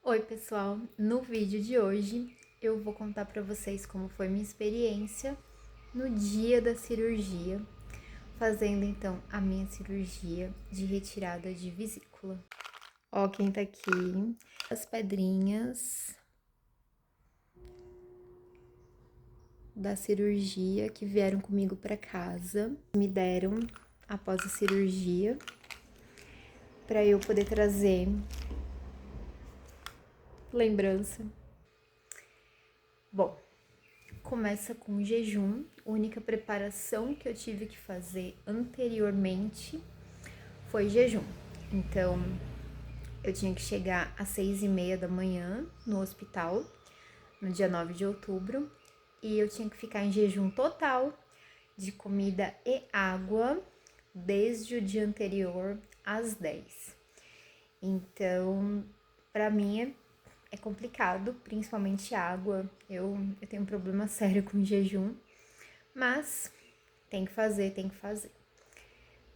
Oi, pessoal! No vídeo de hoje eu vou contar para vocês como foi minha experiência no dia da cirurgia, fazendo então a minha cirurgia de retirada de vesícula. Ó, quem tá aqui, as pedrinhas da cirurgia que vieram comigo para casa, me deram após a cirurgia, para eu poder trazer lembrança. Bom, começa com jejum. A única preparação que eu tive que fazer anteriormente foi jejum. Então, eu tinha que chegar às 6h30 da manhã no hospital, no dia 9 de outubro, e eu tinha que ficar em jejum total de comida e água desde o dia anterior às 10. Então, para mim é complicado, principalmente água. Eu tenho um problema sério com jejum, mas tem que fazer.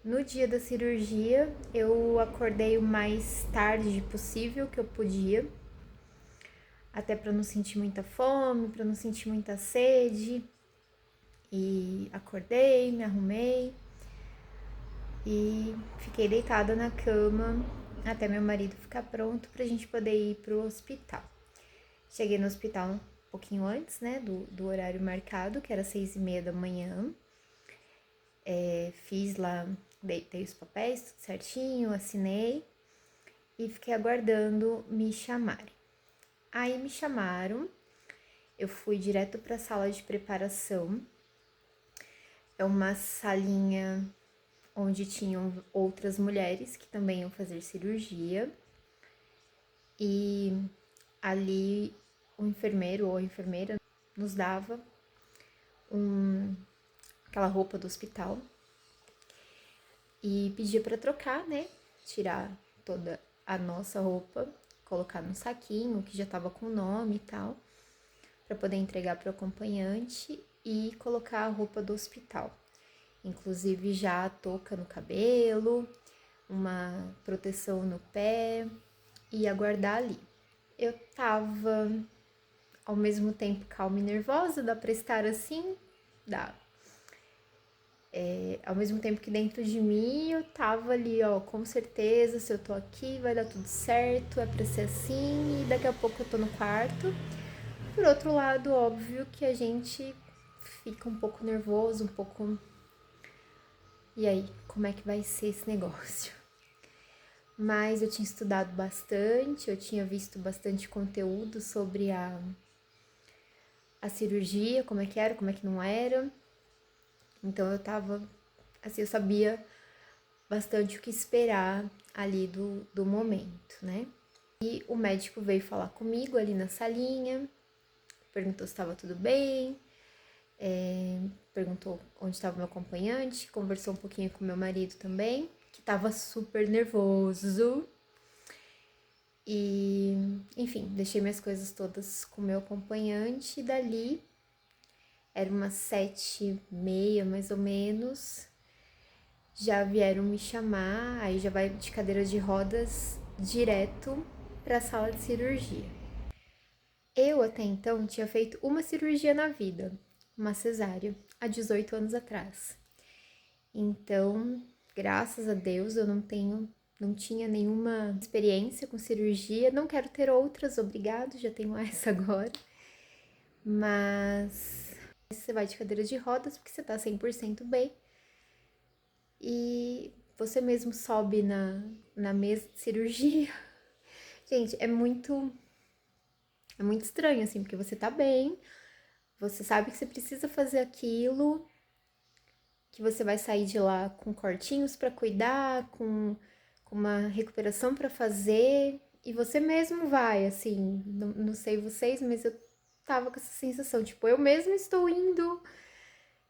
No dia da cirurgia, eu acordei o mais tarde possível que eu podia, até para não sentir muita fome, para não sentir muita sede. E acordei, me arrumei e fiquei deitada na cama até meu marido ficar pronto pra gente poder ir pro hospital. Cheguei no hospital um pouquinho antes, né, do horário marcado, que era 6h30 da manhã. Fiz lá, deitei os papéis, tudo certinho, assinei e fiquei aguardando me chamarem. Aí me chamaram, eu fui direto para a sala de preparação. É uma salinha onde tinham outras mulheres que também iam fazer cirurgia. E ali o enfermeiro ou a enfermeira nos dava aquela roupa do hospital e pedia para trocar, né? Tirar toda a nossa roupa, colocar num saquinho que já tava com o nome e tal, para poder entregar pro acompanhante e colocar a roupa do hospital. Inclusive já a touca no cabelo, uma proteção no pé e aguardar ali. Eu tava ao mesmo tempo calma e nervosa, dá pra estar assim? Dá. Ao mesmo tempo que dentro de mim eu tava ali, ó, com certeza, se eu tô aqui vai dar tudo certo, é pra ser assim, e daqui a pouco eu tô no quarto. Por outro lado, óbvio que a gente fica um pouco nervoso, um pouco... E aí, como é que vai ser esse negócio? Mas eu tinha estudado bastante, eu tinha visto bastante conteúdo sobre a cirurgia, como é que era, como é que não era. Então eu tava, assim, eu sabia bastante o que esperar ali do momento, né? E o médico veio falar comigo ali na salinha, perguntou se estava tudo bem, perguntou onde estava meu acompanhante, conversou um pouquinho com meu marido também, que estava super nervoso. E, enfim, deixei minhas coisas todas com meu acompanhante e dali era umas 7h30 mais ou menos. Já vieram me chamar, aí já vai de cadeira de rodas direto para a sala de cirurgia. Eu até então tinha feito uma cirurgia na vida, uma cesárea, há 18 anos atrás. Então, graças a Deus, eu não tinha nenhuma experiência com cirurgia, não quero ter outras, obrigado, já tenho essa agora. Mas você vai de cadeira de rodas porque você tá 100% bem. E você mesmo sobe na mesa de cirurgia. Gente, é muito estranho, assim, porque você tá bem, você sabe que você precisa fazer aquilo, que você vai sair de lá com cortinhos pra cuidar, com uma recuperação pra fazer, e você mesmo vai, assim, não sei vocês, mas eu tava com essa sensação, tipo, eu mesma estou indo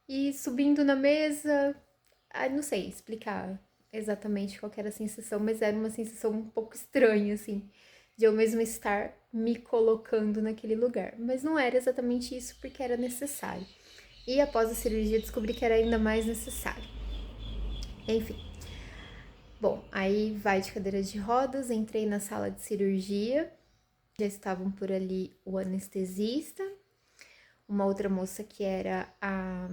e subindo na mesa. Não sei explicar exatamente qual era a sensação, mas era uma sensação um pouco estranha, assim, de eu mesma estar me colocando naquele lugar. Mas não era exatamente isso, porque era necessário. E após a cirurgia descobri que era ainda mais necessário. Enfim. Bom, aí vai de cadeira de rodas, entrei na sala de cirurgia Já estavam por ali o anestesista, uma outra moça que era a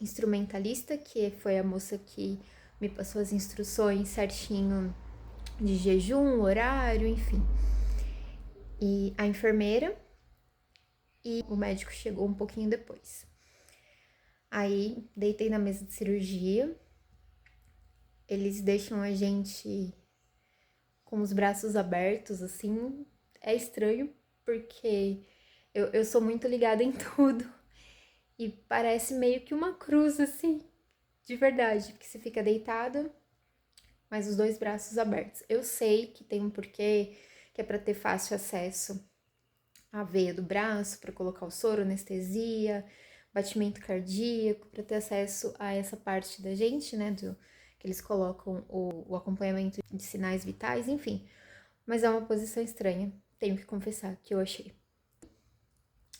instrumentalista, que foi a moça que me passou as instruções certinho de jejum, horário, enfim. E a enfermeira, e o médico chegou um pouquinho depois. Aí deitei na mesa de cirurgia. Eles deixam a gente com os braços abertos, assim. É estranho, porque eu sou muito ligada em tudo. E parece meio que uma cruz, assim, de verdade, porque você fica deitada, mas os dois braços abertos. Eu sei que tem um porquê, que é para ter fácil acesso à veia do braço, para colocar o soro, anestesia, batimento cardíaco, para ter acesso a essa parte da gente, né, que eles colocam o acompanhamento de sinais vitais, enfim. Mas é uma posição estranha, tenho que confessar que eu achei.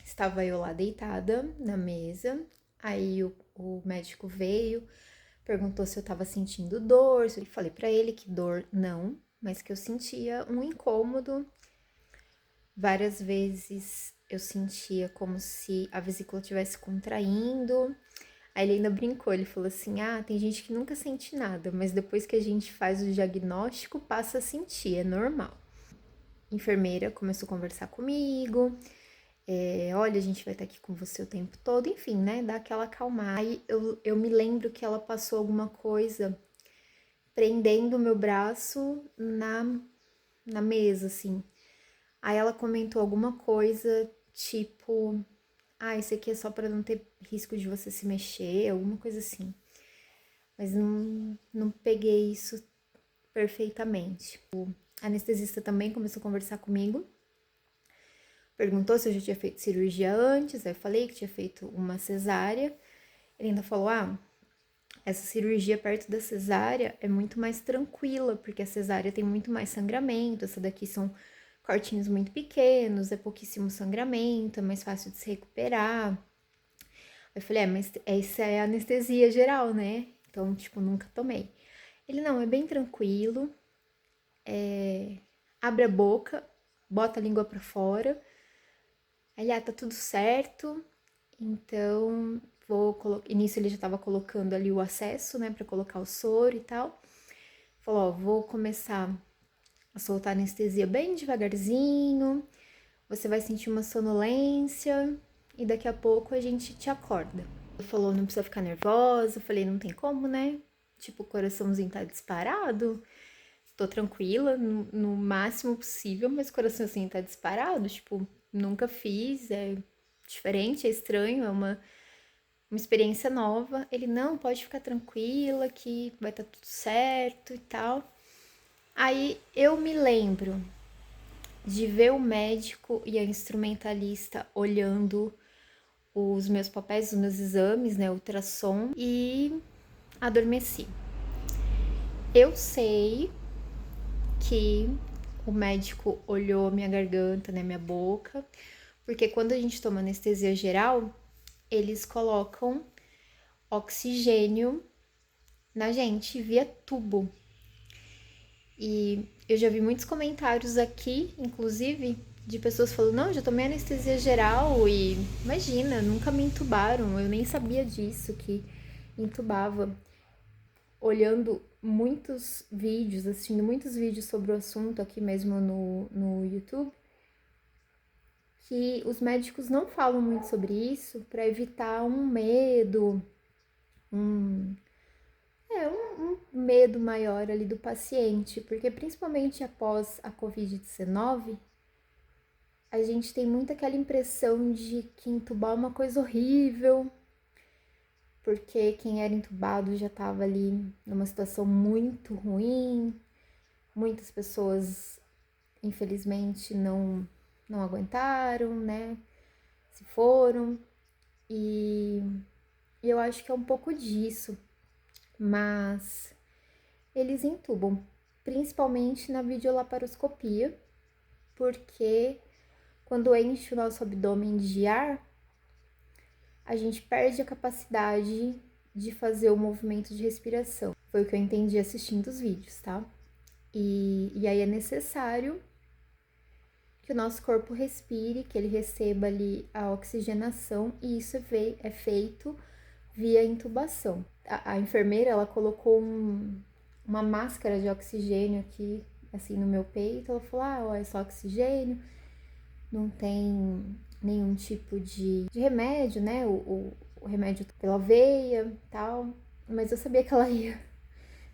Estava eu lá deitada na mesa, aí o médico veio, perguntou se eu tava sentindo dor, eu falei pra ele que dor não, mas que eu sentia um incômodo. Várias vezes eu sentia como se a vesícula estivesse contraindo. Aí ele ainda brincou, ele falou assim: ah, tem gente que nunca sente nada, mas depois que a gente faz o diagnóstico, passa a sentir, é normal. A enfermeira começou a conversar comigo, olha, a gente vai estar aqui com você o tempo todo, enfim, né, dá aquela acalmada. Aí eu me lembro que ela passou alguma coisa prendendo o meu braço na mesa, assim. Aí ela comentou alguma coisa, tipo, ah, isso aqui é só para não ter risco de você se mexer, alguma coisa assim. Mas não peguei isso perfeitamente. O anestesista também começou a conversar comigo, perguntou se eu já tinha feito cirurgia antes, aí eu falei que tinha feito uma cesárea. Ele ainda falou, ah, essa cirurgia perto da cesárea é muito mais tranquila, porque a cesárea tem muito mais sangramento, essa daqui são cortinhos muito pequenos, é pouquíssimo sangramento, é mais fácil de se recuperar. Eu falei, mas essa é anestesia geral, né? Então, tipo, nunca tomei. Ele, não, é bem tranquilo, abre a boca, bota a língua pra fora. Aí, tá tudo certo, então vou colocar. Início ele já tava colocando ali o acesso, né, pra colocar o soro e tal. Falou, ó, vou começar a soltar anestesia bem devagarzinho, você vai sentir uma sonolência e daqui a pouco a gente te acorda. Ele falou, não precisa ficar nervosa. Eu falei, não tem como, né? Tipo, o coraçãozinho tá disparado, tô tranquila, no máximo possível, mas o coraçãozinho tá disparado, tipo, nunca fiz, é diferente, é estranho, é uma experiência nova. Ele, não, pode ficar tranquila que vai estar tudo certo e tal. Aí eu me lembro de ver o médico e a instrumentalista olhando os meus papéis, os meus exames, né, ultrassom, e adormeci. Eu sei que o médico olhou minha garganta, né, minha boca, porque quando a gente toma anestesia geral, eles colocam oxigênio na gente via tubo. E eu já vi muitos comentários aqui, inclusive, de pessoas falando, não, já tomei anestesia geral e imagina, nunca me entubaram, eu nem sabia disso, que entubava. Olhando muitos vídeos, assistindo muitos vídeos sobre o assunto aqui mesmo no YouTube, que os médicos não falam muito sobre isso para evitar um medo, um, um medo maior ali do paciente, porque principalmente após a Covid-19, a gente tem muito aquela impressão de que entubar é uma coisa horrível, porque quem era entubado já estava ali numa situação muito ruim, muitas pessoas, infelizmente, não aguentaram, né? Se foram, e eu acho que é um pouco disso, mas eles entubam, principalmente na videolaparoscopia, porque quando enche o nosso abdômen de ar, a gente perde a capacidade de fazer o movimento de respiração. Foi o que eu entendi assistindo os vídeos, tá? E aí é necessário que o nosso corpo respire, que ele receba ali a oxigenação, e isso é feito via intubação. A enfermeira, ela colocou uma máscara de oxigênio aqui, assim, no meu peito. Ela falou, ó, é só oxigênio, não tem nenhum tipo de remédio, né? O remédio pela veia e tal. Mas eu sabia que ela ia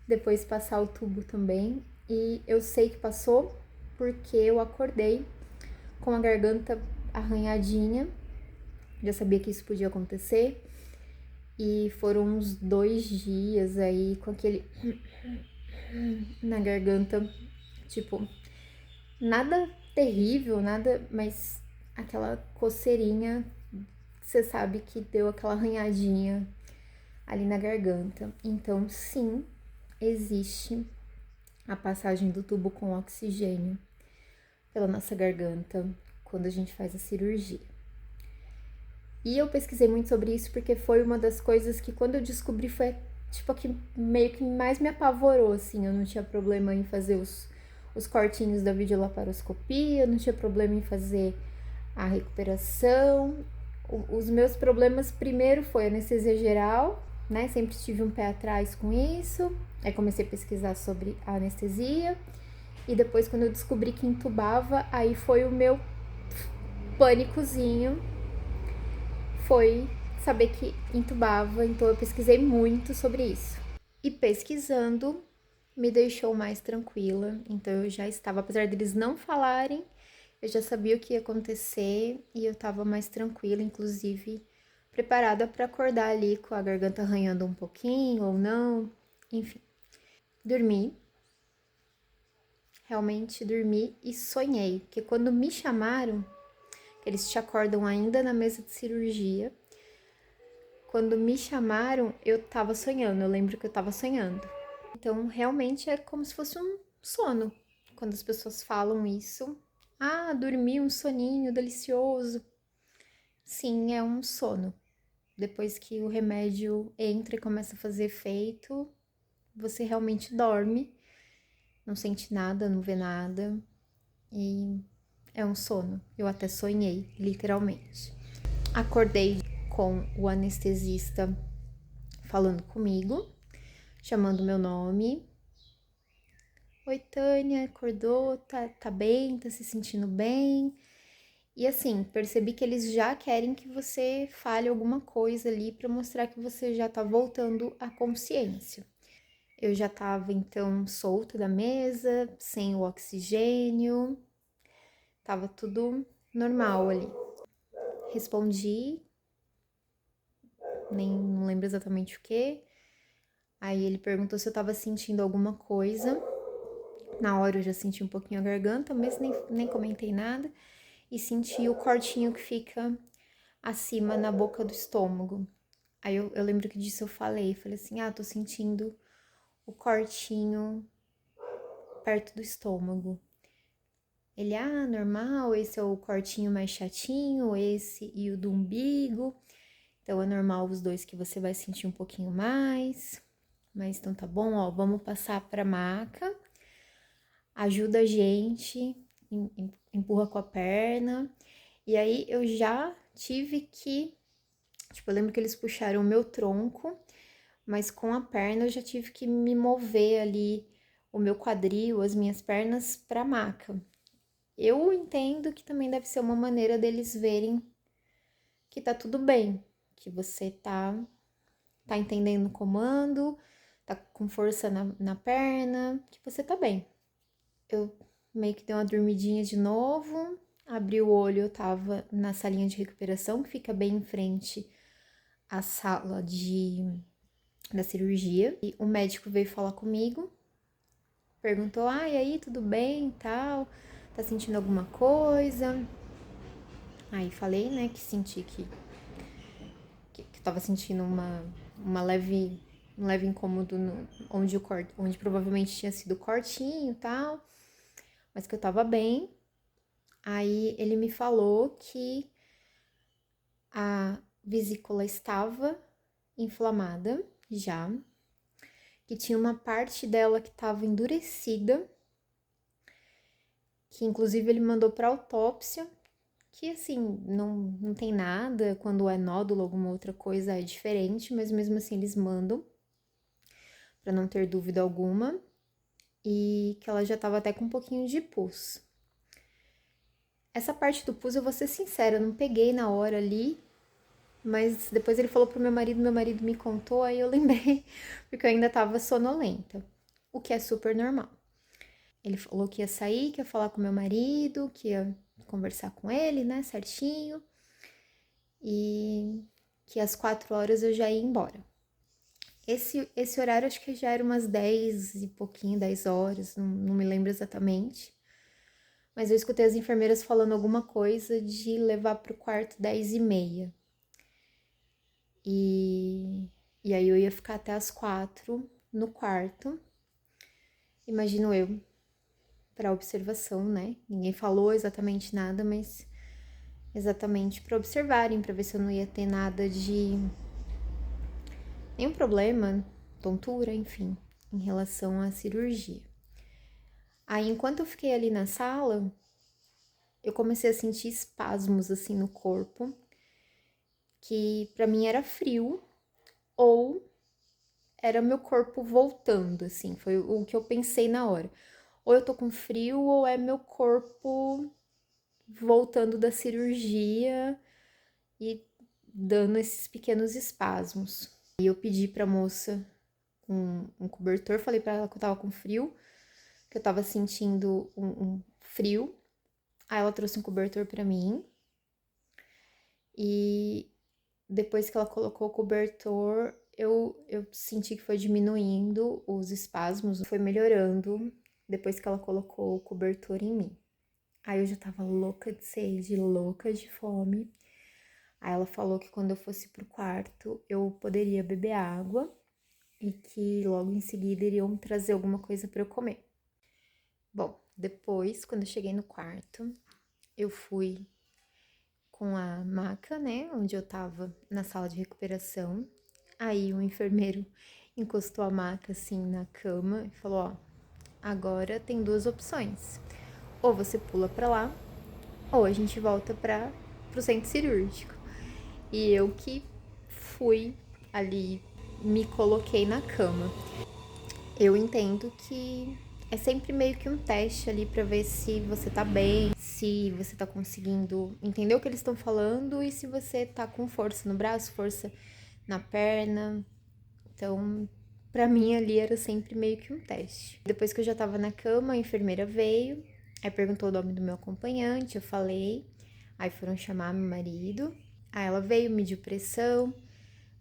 depois passar o tubo também. E eu sei que passou porque eu acordei com a garganta arranhadinha. Já sabia que isso podia acontecer. E foram uns 2 dias aí com aquele na garganta, tipo, nada terrível, nada, mas aquela coceirinha, você sabe que deu aquela arranhadinha ali na garganta. Então, sim, existe a passagem do tubo com oxigênio pela nossa garganta quando a gente faz a cirurgia. E eu pesquisei muito sobre isso porque foi uma das coisas que, quando eu descobri, foi tipo a que meio que mais me apavorou, assim. Eu não tinha problema em fazer os cortinhos da videolaparoscopia, eu não tinha problema em fazer a recuperação. Os meus problemas primeiro foi anestesia geral, né? Sempre tive um pé atrás com isso. Aí comecei a pesquisar sobre a anestesia. E depois, quando eu descobri que intubava, aí foi o meu pânicozinho. Foi saber que intubava, então eu pesquisei muito sobre isso. E pesquisando me deixou mais tranquila, então eu já estava, apesar deles não falarem, eu já sabia o que ia acontecer e eu estava mais tranquila, inclusive preparada para acordar ali com a garganta arranhando um pouquinho ou não, enfim. Dormi, realmente dormi e sonhei, porque quando me chamaram, eles te acordam ainda na mesa de cirurgia. Quando me chamaram, eu tava sonhando, eu lembro que eu tava sonhando. Então, realmente é como se fosse um sono. Quando as pessoas falam isso, dormi um soninho delicioso. Sim, é um sono. Depois que o remédio entra e começa a fazer efeito, você realmente dorme, não sente nada, não vê nada. E é um sono. Eu até sonhei, literalmente. Acordei com o anestesista falando comigo, chamando meu nome. Oi, Tânia, acordou? Tá bem? Tá se sentindo bem? E assim, percebi que eles já querem que você fale alguma coisa ali para mostrar que você já tá voltando à consciência. Eu já tava então solta da mesa, sem o oxigênio, tava tudo normal ali. Respondi, nem não lembro exatamente o que. Aí ele perguntou se eu tava sentindo alguma coisa. Na hora eu já senti um pouquinho a garganta, mas nem comentei nada. E senti o cortinho que fica acima na boca do estômago. Aí eu lembro que disso eu falei assim, tô sentindo o cortinho perto do estômago. Ele, normal, esse é o cortinho mais chatinho, esse e o do umbigo. Então é normal os dois que você vai sentir um pouquinho mais. Mas então tá bom, ó, vamos passar pra maca. Ajuda a gente, empurra com a perna. E aí eu já tive que, tipo, eu lembro que eles puxaram o meu tronco, mas com a perna eu já tive que me mover ali, o meu quadril, as minhas pernas pra maca. Eu entendo que também deve ser uma maneira deles verem que tá tudo bem, que você tá entendendo o comando, tá com força na perna, que você tá bem. Eu meio que dei uma dormidinha de novo, abri o olho, eu tava na salinha de recuperação, que fica bem em frente à sala da cirurgia. E o médico veio falar comigo, perguntou, e aí, tudo bem e tal? Tá sentindo alguma coisa? Aí falei, né, que senti que tava sentindo um leve incômodo onde provavelmente tinha sido cortinho e tal, mas que eu tava bem. Aí ele me falou que a vesícula estava inflamada já, que tinha uma parte dela que estava endurecida que inclusive ele mandou para autópsia, que assim, não tem nada, quando é nódulo, alguma outra coisa é diferente, mas mesmo assim eles mandam, para não ter dúvida alguma, e que ela já tava até com um pouquinho de pus. Essa parte do pus, eu vou ser sincera, eu não peguei na hora ali, mas depois ele falou pro meu marido me contou, aí eu lembrei, porque eu ainda tava sonolenta, o que é super normal. Ele falou que ia sair, que ia falar com meu marido, que ia conversar com ele, né, certinho, e que às 4 horas eu já ia embora. Esse horário acho que já era umas 10 e pouquinho, 10 horas, não me lembro exatamente. Mas eu escutei as enfermeiras falando alguma coisa de levar pro quarto 10h30. E aí eu ia ficar até as 4 no quarto, imagino eu, para observação, né? Ninguém falou exatamente nada, mas exatamente para observarem, para ver se eu não ia ter nada de nenhum problema, tontura, enfim, em relação à cirurgia. Aí, enquanto eu fiquei ali na sala, eu comecei a sentir espasmos assim no corpo, que para mim era frio ou era meu corpo voltando, assim, foi o que eu pensei na hora. Ou eu tô com frio ou é meu corpo voltando da cirurgia e dando esses pequenos espasmos. E eu pedi pra moça um cobertor, falei pra ela que eu tava com frio, que eu tava sentindo um frio. Aí ela trouxe um cobertor pra mim. E depois que ela colocou o cobertor, eu senti que foi diminuindo os espasmos, foi melhorando depois que ela colocou o cobertor em mim. Aí eu já tava louca de sede, louca de fome. Aí ela falou que quando eu fosse pro quarto, eu poderia beber água e que logo em seguida iriam trazer alguma coisa para eu comer. Bom, depois, quando eu cheguei no quarto, eu fui com a maca, né, onde eu tava na sala de recuperação. Aí o enfermeiro encostou a maca assim na cama e falou: ó, agora tem 2 opções. Ou você pula pra lá, ou a gente volta pro centro cirúrgico. E eu que fui ali, me coloquei na cama. Eu entendo que é sempre meio que um teste ali pra ver se você tá bem, se você tá conseguindo entender o que eles estão falando e se você tá com força no braço, força na perna. Então, pra mim ali era sempre meio que um teste. Depois que eu já tava na cama, a enfermeira veio, aí perguntou o nome do meu acompanhante, eu falei, aí foram chamar meu marido, aí ela veio, mediu pressão,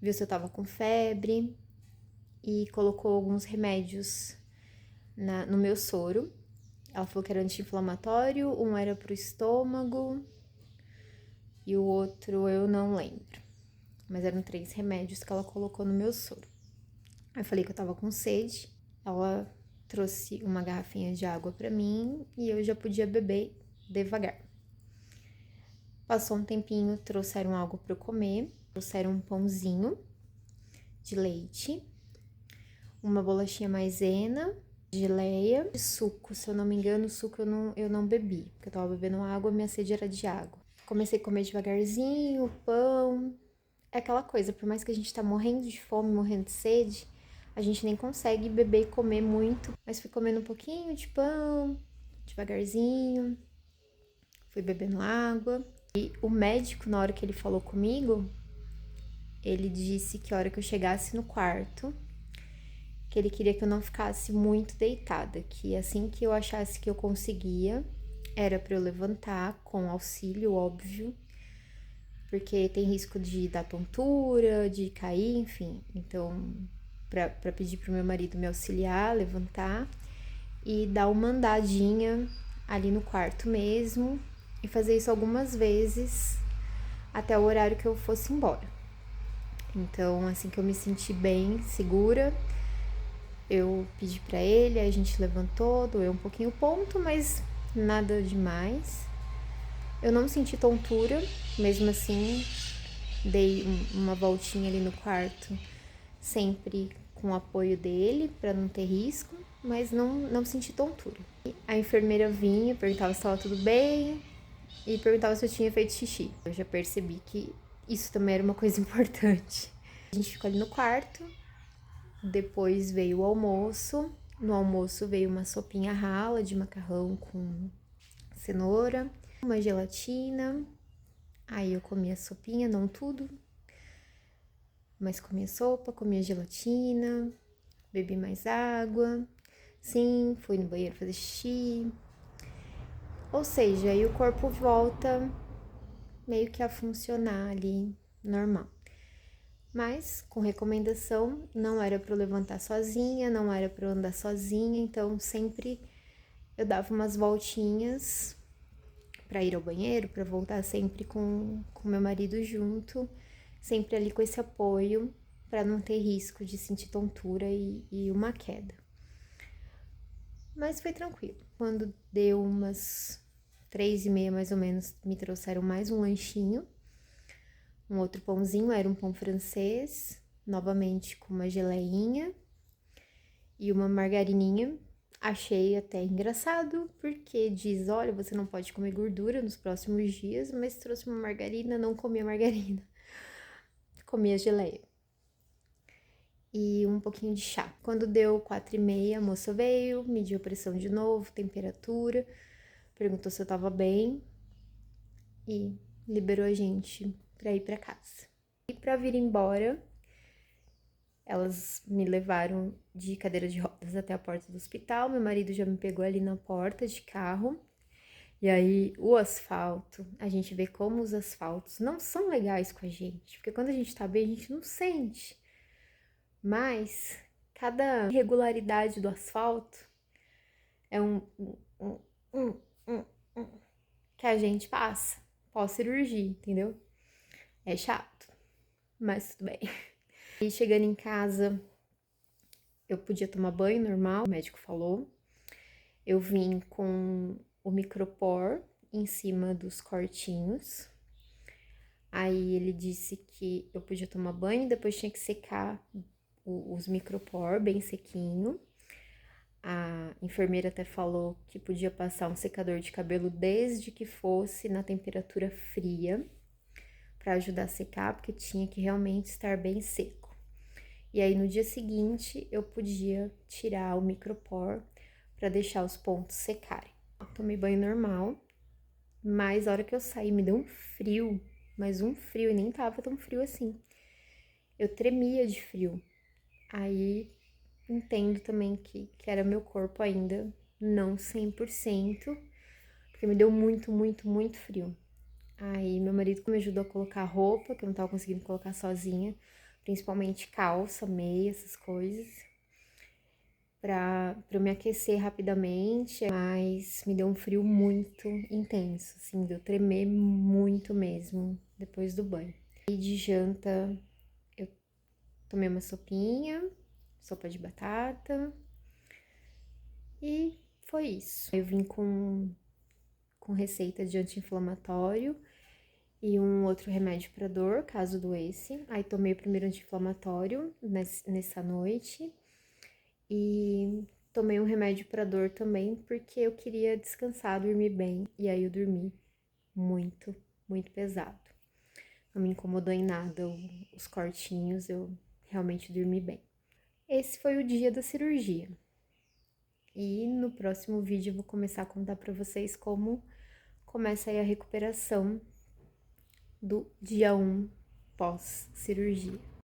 viu se eu tava com febre e colocou alguns remédios no meu soro. Ela falou que era anti-inflamatório, um era pro estômago e o outro eu não lembro. Mas eram 3 remédios que ela colocou no meu soro. Aí eu falei que eu tava com sede, ela trouxe uma garrafinha de água pra mim e eu já podia beber devagar. Passou um tempinho, trouxeram algo pra eu comer, trouxeram um pãozinho de leite, uma bolachinha maisena, geleia e suco. Se eu não me engano, suco eu não bebi, porque eu tava bebendo água, minha sede era de água. Comecei a comer devagarzinho, o pão. É aquela coisa, por mais que a gente tá morrendo de fome, morrendo de sede, a gente nem consegue beber e comer muito. Mas fui comendo um pouquinho de pão, devagarzinho, fui bebendo água. E o médico, na hora que ele falou comigo, ele disse que a hora que eu chegasse no quarto, que ele queria que eu não ficasse muito deitada, que assim que eu achasse que eu conseguia, era para eu levantar com auxílio, óbvio, porque tem risco de dar tontura, de cair, enfim. Então, para pedir pro meu marido me auxiliar, levantar e dar uma andadinha ali no quarto mesmo e fazer isso algumas vezes até o horário que eu fosse embora. Então, assim que eu me senti bem, segura, eu pedi pra ele, a gente levantou, doeu um pouquinho o ponto, mas nada demais. Eu não senti tontura, mesmo assim, dei uma voltinha ali no quarto, sempre com o apoio dele para não ter risco, mas não senti tontura. A enfermeira vinha, perguntava se estava tudo bem e perguntava se eu tinha feito xixi. Eu já percebi que isso também era uma coisa importante. A gente ficou ali no quarto, depois veio o almoço. No almoço veio uma sopinha rala de macarrão com cenoura, uma gelatina. Aí eu comia a sopinha, não tudo, mas comia sopa, comia gelatina, bebi mais água. Sim, fui no banheiro fazer xixi. Ou seja, aí o corpo volta meio que a funcionar ali normal. Mas, com recomendação, não era para eu levantar sozinha, não era para eu andar sozinha, então sempre eu dava umas voltinhas para ir ao banheiro, para voltar sempre com meu marido junto, sempre ali com esse apoio, para não ter risco de sentir tontura e uma queda. Mas foi tranquilo. Quando deu umas 3h30 mais ou menos, me trouxeram mais um lanchinho, um outro pãozinho, era um pão francês, novamente com uma geleinha e uma margarininha. Achei até engraçado, porque diz, olha, você não pode comer gordura nos próximos dias, mas trouxe uma margarina, não comi a margarina, comi a geleia. E um pouquinho de chá. Quando deu 4h30, a moça veio, mediu a pressão de novo, temperatura, perguntou se eu tava bem e liberou a gente pra ir pra casa. E pra vir embora, elas me levaram de cadeira de rodas até a porta do hospital. Meu marido já me pegou ali na porta de carro. E aí, o asfalto, a gente vê como os asfaltos não são legais com a gente, porque quando a gente tá bem, a gente não sente. Mas cada irregularidade do asfalto é um que a gente passa pós-cirurgia, entendeu? É chato, mas tudo bem. E chegando em casa, eu podia tomar banho normal, o médico falou. Eu vim com o micropor em cima dos cortinhos. Aí ele disse que eu podia tomar banho, depois tinha que secar os micropor bem sequinho. A enfermeira até falou que podia passar um secador de cabelo desde que fosse na temperatura fria, para ajudar a secar, porque tinha que realmente estar bem seco. E aí no dia seguinte eu podia tirar o micropor para deixar os pontos secarem. Eu tomei banho normal, mas a hora que eu saí me deu um frio, mas um frio, e nem tava tão frio assim. Eu tremia de frio. Aí entendo também que era meu corpo ainda, não 100%, porque me deu muito, muito, muito frio. Aí meu marido me ajudou a colocar roupa, que eu não tava conseguindo colocar sozinha, principalmente calça, meia, essas coisas, pra eu me aquecer rapidamente, mas me deu um frio muito intenso, assim, deu tremer muito mesmo depois do banho. E de janta eu tomei uma sopinha, sopa de batata, e foi isso. Eu vim com receita de anti-inflamatório e um outro remédio para dor, caso doesse. Aí tomei o primeiro anti-inflamatório nessa noite e tomei um remédio para dor também, porque eu queria descansar, dormir bem. E aí eu dormi muito, muito pesado. Não me incomodou em nada os cortinhos, eu realmente dormi bem. Esse foi o dia da cirurgia. E no próximo vídeo eu vou começar a contar para vocês como começa aí a recuperação do dia 1 pós-cirurgia.